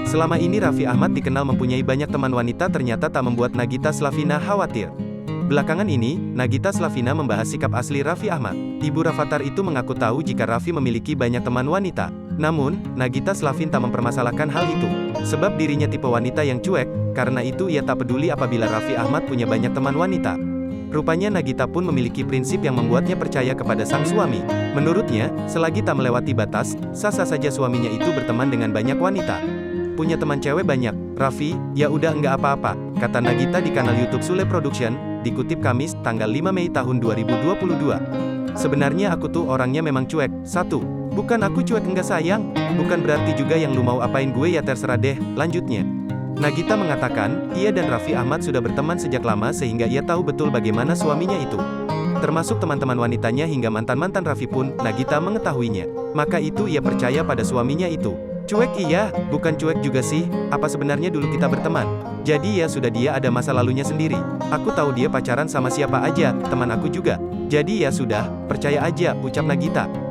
Selama ini Raffi Ahmad dikenal mempunyai banyak teman wanita, ternyata tak membuat Nagita Slavina khawatir. Belakangan ini, Nagita Slavina membahas sikap asli Raffi Ahmad. Ibu Rafathar itu mengaku tahu jika Raffi memiliki banyak teman wanita. Namun, Nagita Slavina tak mempermasalahkan hal itu. Sebab dirinya tipe wanita yang cuek, karena itu ia tak peduli apabila Raffi Ahmad punya banyak teman wanita. Rupanya Nagita pun memiliki prinsip yang membuatnya percaya kepada sang suami. Menurutnya, selagi tak melewati batas, sah-sah saja suaminya itu berteman dengan banyak wanita. Punya teman cewek banyak, Raffi, ya udah nggak apa-apa, kata Nagita di kanal YouTube Sule Production, dikutip Kamis, tanggal 5 Mei tahun 2022. Sebenarnya aku tuh orangnya memang cuek. 1. Bukan aku cuek enggak sayang, bukan berarti juga yang lu mau apain gue ya terserah deh, lanjutnya. Nagita mengatakan, ia dan Raffi Ahmad sudah berteman sejak lama sehingga ia tahu betul bagaimana suaminya itu. Termasuk teman-teman wanitanya hingga mantan-mantan Raffi pun, Nagita mengetahuinya. Maka itu ia percaya pada suaminya itu. Cuek iya, bukan cuek juga sih, apa sebenarnya dulu kita berteman? Jadi ya sudah, dia ada masa lalunya sendiri. Aku tahu dia pacaran sama siapa aja, teman aku juga. Jadi ya sudah, percaya aja, ucap Nagita.